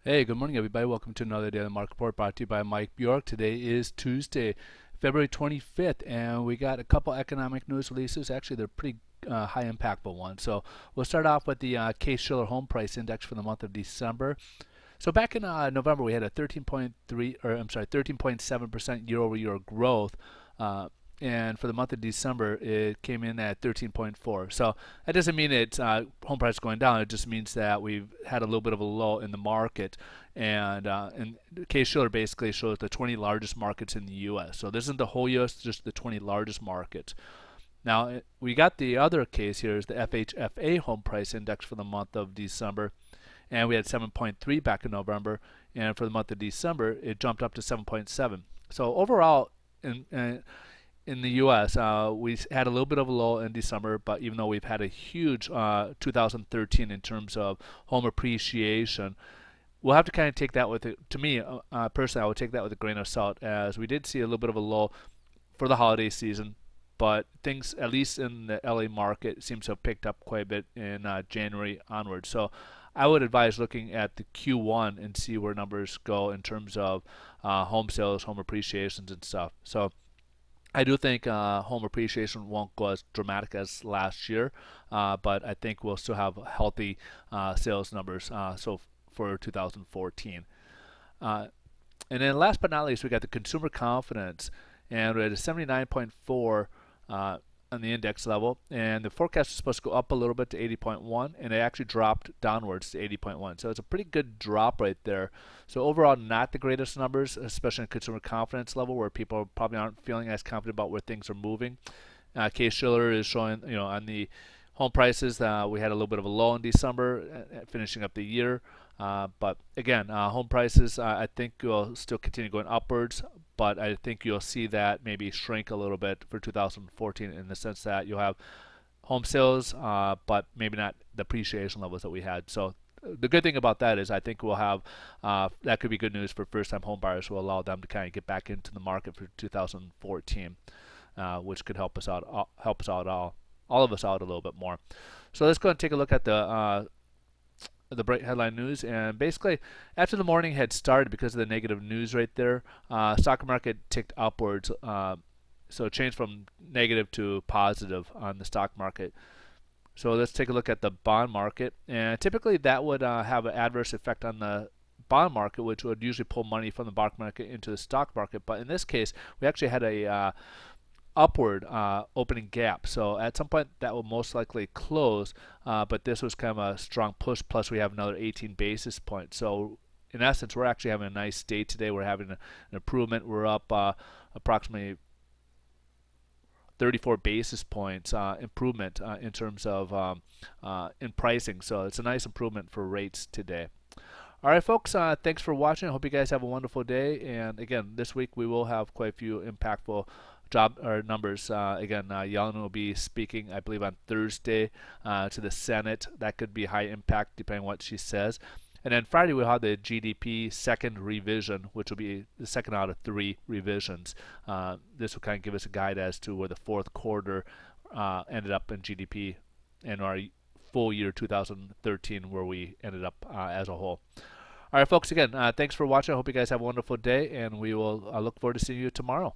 Hey, good morning, everybody. Welcome to another Daily Market Report brought to you by Mike Bjork. Today is Tuesday, February 25th, and we got a couple economic news releases. Actually, they're pretty high impactful ones. So we'll start off with the Case-Shiller Home Price Index for the month of December. So back in November, we had a 13.7% year-over-year growth. And for the month of December, it came in at 13.4. So that doesn't mean it's home price going down. It just means that we've had a little bit of a lull in the market. And Case-Shiller basically shows the 20 largest markets in the U.S. So this isn't the whole U.S., just the 20 largest markets. Now, we got the other case here is the FHFA home price index for the month of December, and we had 7.3 back in November, and for the month of December, it jumped up to 7.7. So overall, in the U.S., we had a little bit of a lull in December, but even though we've had a huge 2013 in terms of home appreciation, we'll have to kind of take that with it. To me, personally, I would take that with a grain of salt, as we did see a little bit of a lull for the holiday season, but things, at least in the LA market, seems to have picked up quite a bit in January onward. So I would advise looking at the Q1 and see where numbers go in terms of home sales, home appreciations, and stuff. So I do think home appreciation won't go as dramatic as last year, but I think we'll still have healthy sales numbers for 2014. Uh, and then last but not least, we got the consumer confidence, and we're at a 79.4 on the index level, and the forecast is supposed to go up a little bit to 80.1, and it actually dropped downwards to 80.1. So it's a pretty good drop right there. So overall, not the greatest numbers, especially in consumer confidence level, where people probably aren't feeling as confident about where things are moving. Case-Shiller is showing, on the home prices, we had a little bit of a low in December, finishing up the year. But again, home prices, I think will still continue going upwards, but I think you'll see that maybe shrink a little bit for 2014 in the sense that you'll have home sales, but maybe not the appreciation levels that we had. So the good thing about that is I think we'll have that could be good news for first-time home buyers, will allow them to kind of get back into the market for 2014, which could help us out, all of us out a little bit more. So let's go and take a look at the bright headline news. And basically, after the morning had started, because of the negative news right there, stock market ticked upwards. So it changed from negative to positive on the stock market. So let's take a look at the bond market. And typically that would have an adverse effect on the bond market, which would usually pull money from the bond market into the stock market. But in this case, we actually had a upward opening gap. So at some point that will most likely close, but this was kind of a strong push. Plus we have another 18 basis points. So in essence, we're actually having a nice day today. We're having an improvement. We're up approximately 34 basis points improvement in terms of in pricing. So it's a nice improvement for rates today. All right, folks, thanks for watching. I hope you guys have a wonderful day. And again, this week we will have quite a few impactful job or numbers. Again, Yellen will be speaking, I believe, on Thursday to the Senate. That could be high impact depending on what she says. And then Friday we'll have the GDP second revision, which will be the second out of 3 revisions. This will kind of give us a guide as to where the fourth quarter ended up in GDP and our full year 2013, where we ended up as a whole. All right, folks, again, thanks for watching. I hope you guys have a wonderful day, and we will look forward to seeing you tomorrow.